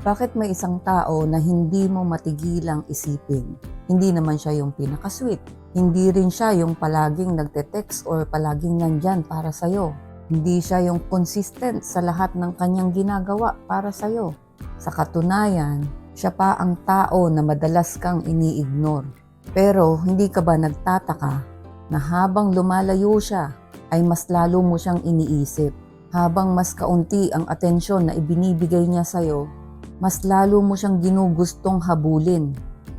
Bakit may isang tao na hindi mo matigilang isipin? Hindi naman siya yung pinaka-sweet. Hindi rin siya yung palaging nagte-text or palaging nandyan para sa'yo. Hindi siya yung consistent sa lahat ng kanyang ginagawa para sa'yo. Sa katunayan, siya pa ang tao na madalas kang ini-ignore. Pero hindi ka ba nagtataka na habang lumalayo siya, ay mas lalo mo siyang iniisip? Habang mas kaunti ang atensyon na ibinibigay niya sa'yo, mas lalo mo siyang ginugustong habulin.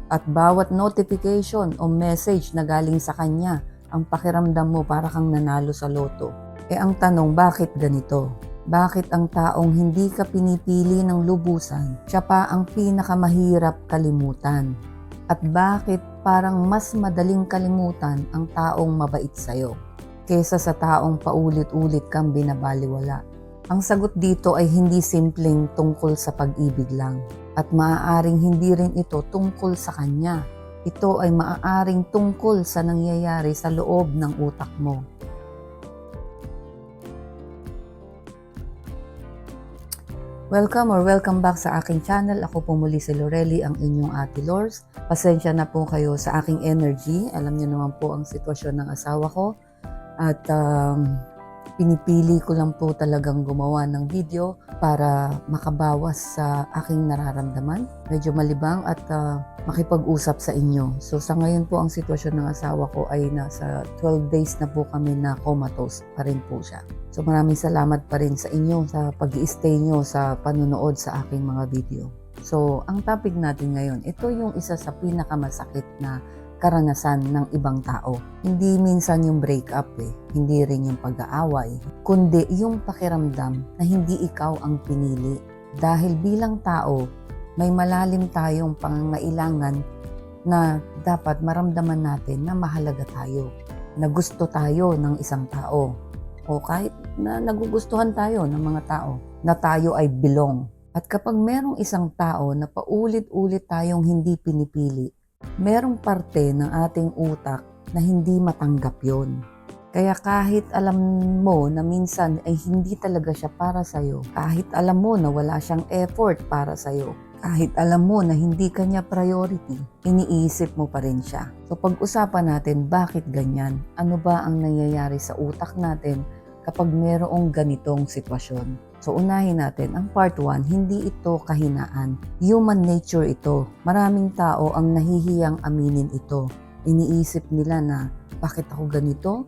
At bawat notification o message na galing sa kanya, ang pakiramdam mo para kang nanalo sa loto. Ang tanong, bakit ganito? Bakit ang taong hindi ka pinipili ng lubusan, siya pa ang pinakamahirap kalimutan? At bakit parang mas madaling kalimutan ang taong mabait sa'yo kesa sa taong paulit-ulit kang binabaliwala? Ang sagot dito ay hindi simpleng tungkol sa pag-ibig lang. At maaaring hindi rin ito tungkol sa kanya. Ito ay maaaring tungkol sa nangyayari sa loob ng utak mo. Welcome back sa aking channel. Ako po muli si Lorelly, ang inyong Ate Lors. Pasensya na po kayo sa aking energy. Alam niyo naman po ang sitwasyon ng asawa ko. At pinipili ko lang po talagang gumawa ng video para makabawas sa aking nararamdaman. Medyo malibang at makipag-usap sa inyo. So sa ngayon po ang sitwasyon ng asawa ko ay nasa 12 days na po kami na comatose pa rin po siya. So maraming salamat pa rin sa inyo sa pag-i-stay nyo sa panonood sa aking mga video. So ang topic natin ngayon, ito yung isa sa pinakamasakit na karanasan ng ibang tao. Hindi minsan yung breakup hindi rin yung pag-aaway, kundi yung pakiramdam na hindi ikaw ang pinili. Dahil bilang tao, may malalim tayong pangangailangan na dapat maramdaman natin na mahalaga tayo, na gusto tayo ng isang tao, o kahit na nagugustuhan tayo ng mga tao, na tayo ay belong. At kapag merong isang tao na paulit-ulit tayong hindi pinipili, merong parte ng ating utak na hindi matanggap yon. Kaya kahit alam mo na minsan ay hindi talaga siya para sa'yo, kahit alam mo na wala siyang effort para sa'yo, kahit alam mo na hindi kanya priority, iniisip mo pa rin siya. So pag-usapan natin bakit ganyan, ano ba ang nangyayari sa utak natin kapag merong ganitong sitwasyon. So unahin natin, ang part 1, hindi ito kahinaan. Human nature ito. Maraming tao ang nahihiyang aminin ito. Iniisip nila na, bakit ako ganito?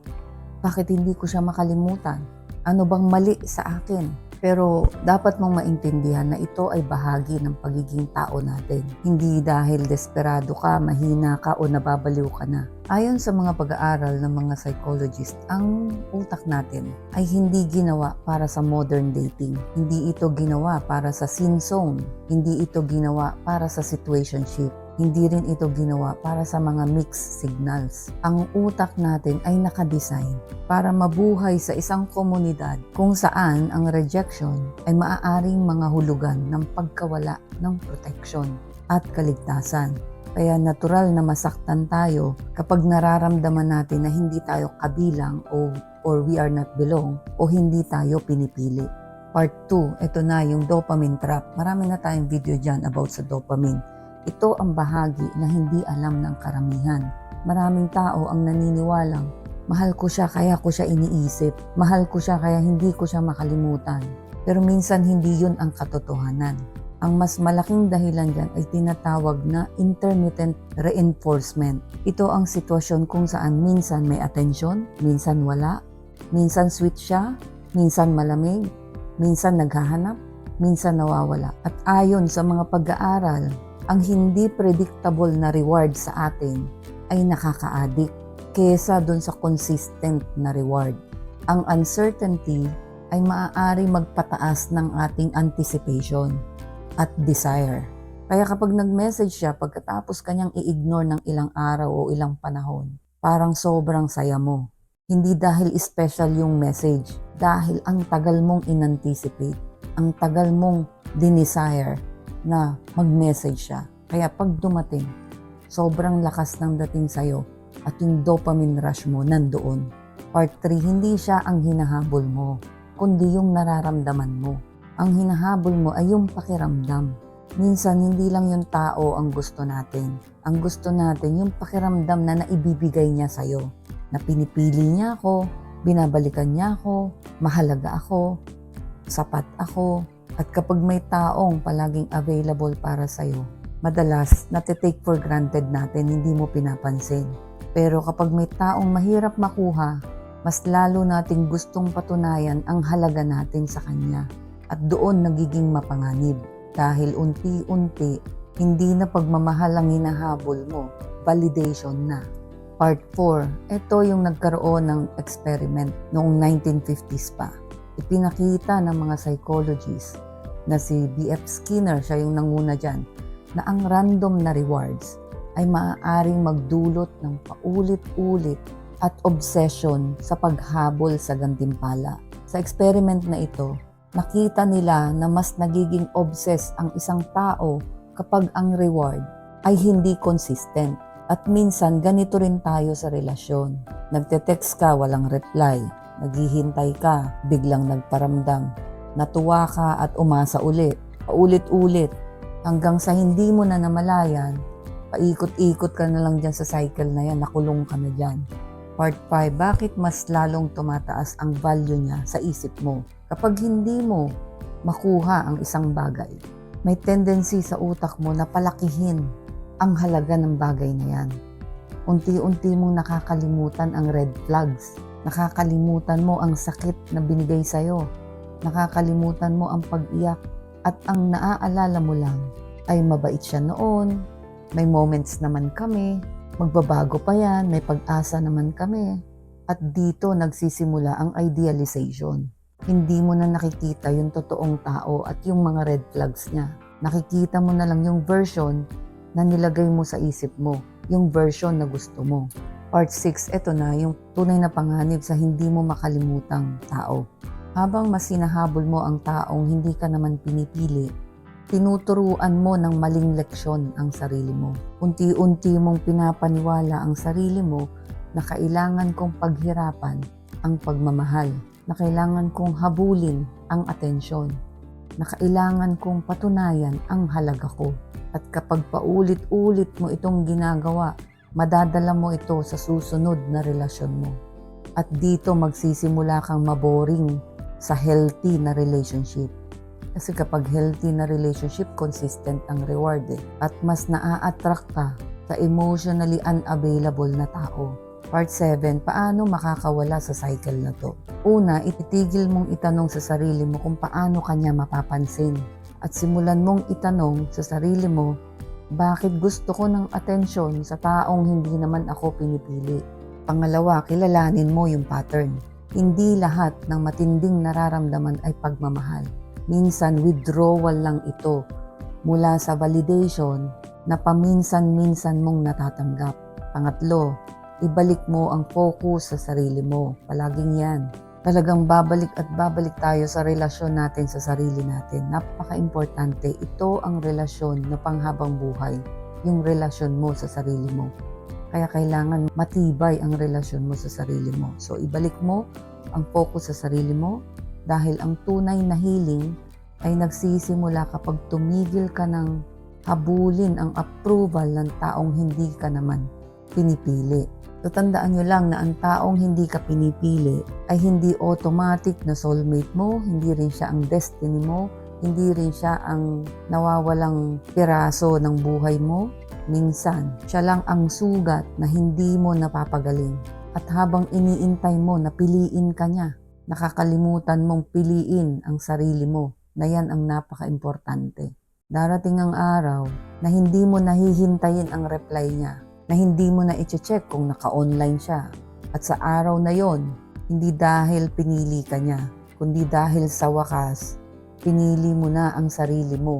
Bakit hindi ko siya makalimutan? Ano bang mali sa akin? Pero dapat mong maintindihan na ito ay bahagi ng pagiging tao natin. Hindi dahil desperado ka, mahina ka o nababaliw ka na. Ayon sa mga pag-aaral ng mga psychologist, ang utak natin ay hindi ginawa para sa modern dating. Hindi ito ginawa para sa sin zone. Hindi ito ginawa para sa situationship. Hindi rin ito ginawa para sa mga mixed signals. Ang utak natin ay nakadesign para mabuhay sa isang komunidad kung saan ang rejection ay maaaring mga hulugan ng pagkawala ng protection at kaligtasan. Kaya natural na masaktan tayo kapag nararamdaman natin na hindi tayo kabilang or we are not belong o hindi tayo pinipili. Part 2, ito na yung dopamine trap. Marami na tayong video dyan about sa dopamine. Ito ang bahagi na hindi alam ng karamihan. Maraming tao ang naniniwalang, mahal ko siya kaya ko siya iniisip. Mahal ko siya kaya hindi ko siya makalimutan. Pero minsan hindi yun ang katotohanan. Ang mas malaking dahilan dyan ay tinatawag na intermittent reinforcement. Ito ang sitwasyon kung saan minsan may atensyon, minsan wala, minsan sweet siya, minsan malamig, minsan naghahanap, minsan nawawala. At ayon sa mga pag-aaral, ang hindi predictable na reward sa atin ay nakaka-addict kesa dun sa consistent na reward. Ang uncertainty ay maaari magpataas ng ating anticipation at desire. Kaya kapag nag-message siya pagkatapos kanyang i-ignore ng ilang araw o ilang panahon, parang sobrang saya mo. Hindi dahil special yung message, dahil ang tagal mong in-anticipate, ang tagal mong dinesire na mag-message siya. Kaya pag dumating, sobrang lakas ng dating sa'yo at yung dopamine rush mo nandoon. Part 3, hindi siya ang hinahabol mo, kundi yung nararamdaman mo. Ang hinahabol mo ay yung pakiramdam. Minsan, hindi lang yung tao ang gusto natin. Ang gusto natin, yung pakiramdam na naibibigay niya sa'yo. Na pinipili niya ako, binabalikan niya ako, mahalaga ako, sapat ako. At kapag may taong palaging available para sa'yo, madalas, natitake for granted natin, hindi mo pinapansin. Pero kapag may taong mahirap makuha, mas lalo nating gustong patunayan ang halaga natin sa kanya. At doon nagiging mapanganib. Dahil unti-unti, hindi na pagmamahal ang hinahabol mo, validation na. Part 4, ito yung nagkaroon ng experiment noong 1950s pa. Ipinakita ng mga psychologists na si B.F. Skinner, siya yung nanguna dyan, na ang random na rewards ay maaaring magdulot ng paulit-ulit at obsession sa paghabol sa gantimpala. Sa experiment na ito, nakita nila na mas nagiging obsessed ang isang tao kapag ang reward ay hindi consistent. At minsan, ganito rin tayo sa relasyon. Nagte-text ka, walang reply. Naghihintay ka, biglang nagparamdam. Natuwa ka at umasa ulit. Paulit-ulit. Hanggang sa hindi mo na namalayan, paikot-ikot ka na lang dyan sa cycle na yan, nakulong ka na dyan. Part 5, bakit mas lalong tumataas ang value niya sa isip mo? Kapag hindi mo makuha ang isang bagay, may tendency sa utak mo na palakihin ang halaga ng bagay na yan. Unti-unti mong nakakalimutan ang red flags. Nakakalimutan mo ang sakit na binigay sa'yo. Nakakalimutan mo ang pag-iyak. At ang naaalala mo lang ay mabait siya noon, may moments naman kami, magbabago pa yan, may pag-asa naman kami. At dito nagsisimula ang idealization. Hindi mo na nakikita yung totoong tao at yung mga red flags niya. Nakikita mo na lang yung version na nilagay mo sa isip mo, yung version na gusto mo. Part 6, ito na yung tunay na panganib sa hindi mo makalimutang tao. Habang mas hinahabol mo ang taong hindi ka naman pinipili, tinuturuan mo ng maling leksyon ang sarili mo. Unti-unti mong pinapaniwala ang sarili mo na kailangan kong paghirapan ang pagmamahal, na kailangan kong habulin ang atensyon, na kailangan kong patunayan ang halaga ko. At kapag paulit-ulit mo itong ginagawa, madadala mo ito sa susunod na relasyon mo. At dito magsisimula kang maboring sa healthy na relationship. Kasi kapag healthy na relationship, consistent ang reward at mas naa-attract ka sa emotionally unavailable na tao. Part 7, paano makakawala sa cycle na to? Una, ititigil mong itanong sa sarili mo kung paano kanya mapapansin. At simulan mong itanong sa sarili mo, bakit gusto ko ng atensyon sa taong hindi naman ako pinipili? Pangalawa, kilalanin mo yung pattern. Hindi lahat ng matinding nararamdaman ay pagmamahal. Minsan, withdrawal lang ito mula sa validation na paminsan-minsan mong natatanggap. Pangatlo, ibalik mo ang focus sa sarili mo. Palaging yan. Talagang babalik at babalik tayo sa relasyon natin sa sarili natin. Napaka-importante. Ito ang relasyon na panghabang buhay. Yung relasyon mo sa sarili mo. Kaya kailangan matibay ang relasyon mo sa sarili mo. So, ibalik mo ang focus sa sarili mo dahil ang tunay na healing ay nagsisimula kapag tumigil ka ng habulin ang approval ng taong hindi ka naman pinipili. So, tandaan nyo lang na ang taong hindi ka pinipili ay hindi automatic na soulmate mo, hindi rin siya ang destiny mo, hindi rin siya ang nawawalang piraso ng buhay mo. Minsan, siya lang ang sugat na hindi mo napapagaling. At habang iniintay mo na piliin ka niya, nakakalimutan mong piliin ang sarili mo, na yan ang napaka-importante. Darating ang araw na hindi mo nahihintayin ang reply niya, na hindi mo na i-check kung naka-online siya. At sa araw na yon, hindi dahil pinili ka niya, kundi dahil sa wakas, pinili mo na ang sarili mo.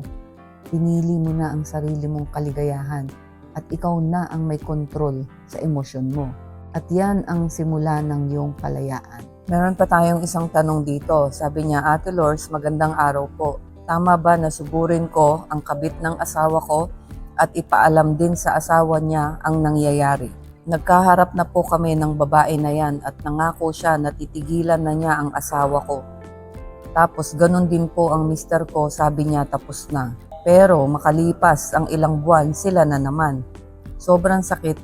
Pinili mo na ang sarili mong kaligayahan at ikaw na ang may kontrol sa emosyon mo. At yan ang simula ng iyong kalayaan. Meron pa tayong isang tanong dito. Sabi niya, Ate Lors, magandang araw po. Tama ba na sugurin ko ang kabit ng asawa ko at ipaalam din sa asawa niya ang nangyayari? Nagkaharap na po kami ng babae na yan at nangako siya na titigilan na niya ang asawa ko. Tapos ganun din po ang mister ko, sabi niya tapos na. Pero makalipas ang ilang buwan, sila na naman. Sobrang sakit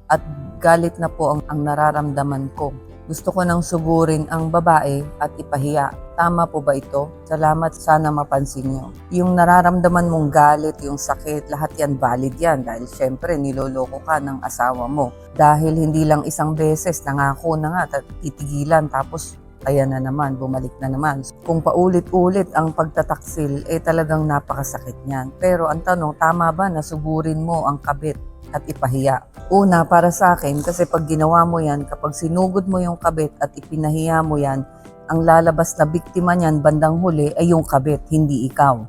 at galit na po ang nararamdaman ko. Gusto ko nang sugurin ang babae at ipahiya. Tama po ba ito? Salamat, sana mapansin nyo. Yung nararamdaman mong galit, yung sakit, lahat yan valid yan. Dahil syempre niloloko ka ng asawa mo. Dahil hindi lang isang beses, nangako na nga, titigilan, tapos ayan na naman, bumalik na naman. Kung paulit-ulit ang pagtataksil, talagang napakasakit niyan. Pero ang tanong, tama ba na sugurin mo ang kabit at ipahiya? Una, para sa akin, kasi pag ginawa mo yan, kapag sinugod mo yung kabit at ipinahiya mo yan, ang lalabas na biktima niyan bandang huli ay yung kabit, hindi ikaw.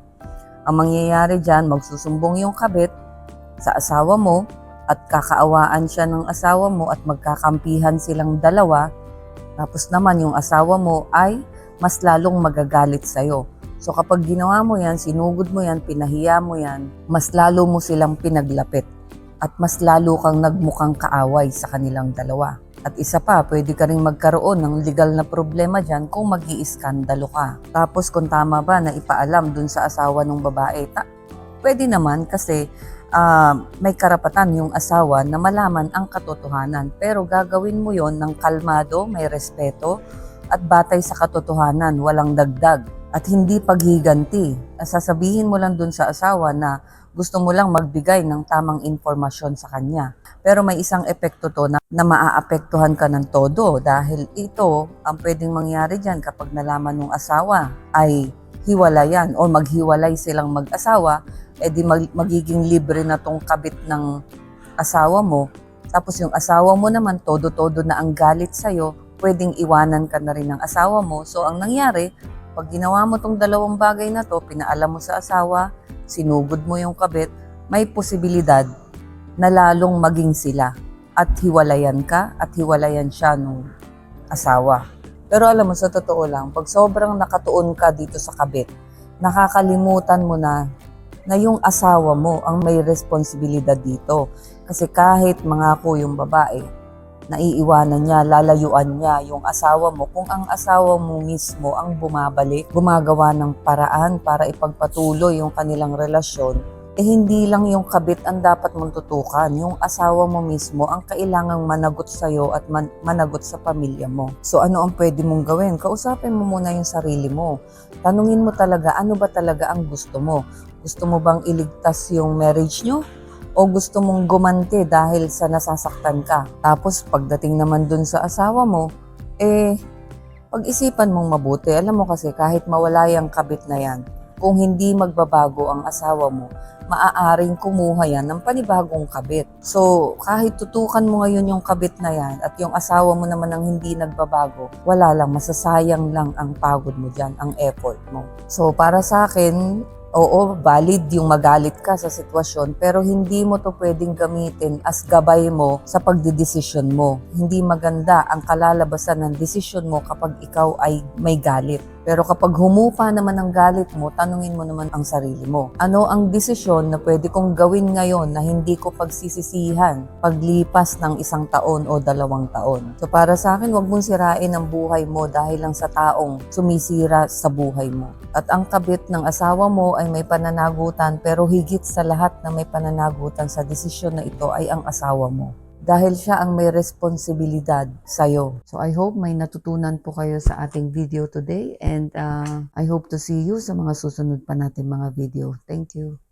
Ang mangyayari dyan, magsusumbong yung kabit sa asawa mo at kakaawaan siya ng asawa mo at magkakampihan silang dalawa. Tapos naman yung asawa mo ay mas lalong magagalit sa'yo. So kapag ginawa mo yan, sinugod mo yan, pinahiya mo yan, mas lalo mo silang pinaglapit at mas lalo kang nagmukhang kaaway sa kanilang dalawa. At isa pa, pwede ka rin magkaroon ng legal na problema dyan kung mag-iiskandalo ka. Tapos kung tama ba na ipaalam dun sa asawa ng babae, pwede naman kasi may karapatan yung asawa na malaman ang katotohanan. Pero gagawin mo yon ng kalmado, may respeto, at batay sa katotohanan, walang dagdag. At hindi paghiganti. Sasabihin mo lang dun sa asawa na gusto mo lang magbigay ng tamang informasyon sa kanya. Pero may isang epekto to na maaapektuhan ka ng todo dahil ito ang pwedeng mangyari dyan kapag nalaman ng asawa ay hiwalayan o maghiwalay silang mag-asawa, di magiging libre na tong kabit ng asawa mo. Tapos yung asawa mo naman, todo-todo na ang galit sa'yo, pwedeng iwanan ka na rin ng asawa mo. So ang nangyari, pag ginawa mo tong dalawang bagay na to, pinaalam mo sa asawa, sinugod mo yung kabit, may posibilidad na lalong maging sila at hiwalayan ka at hiwalayan siya nung asawa. Pero alam mo, sa totoo lang, pag sobrang nakatuon ka dito sa kabit, nakakalimutan mo na yung asawa mo ang may responsibilidad dito. Kasi kahit mangako yung babae, naiiwanan niya, lalayuan niya yung asawa mo. Kung ang asawa mo mismo ang bumabalik, gumagawa ng paraan para ipagpatuloy yung kanilang relasyon, hindi lang yung kabit ang dapat mong tutukan. Yung asawa mo mismo ang kailangang managot sa'yo at managot sa pamilya mo. So ano ang pwede mong gawin? Kausapin mo muna yung sarili mo. Tanungin mo talaga, ano ba talaga ang gusto mo? Gusto mo bang iligtas yung marriage nyo? O gusto mong gumanti dahil sa nasasaktan ka? Tapos pagdating naman dun sa asawa mo, pag-isipan mong mabuti. Alam mo kasi kahit mawala yung kabit na yan, kung hindi magbabago ang asawa mo, maaaring kumuha yan ng panibagong kabit. So kahit tutukan mo ngayon yung kabit na yan at yung asawa mo naman ang hindi nagbabago, wala lang, masasayang lang ang pagod mo dyan, ang effort mo. So para sa akin, oo, valid yung magalit ka sa sitwasyon, pero hindi mo to pwedeng gamitin as gabay mo sa pagdidesisyon mo. Hindi maganda ang kalalabasan ng desisyon mo kapag ikaw ay may galit. Pero kapag humupa naman ang galit mo, tanungin mo naman ang sarili mo. Ano ang desisyon na pwede kong gawin ngayon na hindi ko pagsisisihan paglipas ng 1 taon o 2 taon? So para sa akin, huwag mong sirain ang buhay mo dahil lang sa taong sumisira sa buhay mo. At ang kabit ng asawa mo ay may pananagutan, pero higit sa lahat na may pananagutan sa desisyon na ito ay ang asawa mo. Dahil siya ang may responsibilidad sa'yo. So I hope may natutunan po kayo sa ating video today and I hope to see you sa mga susunod pa natin mga video. Thank you.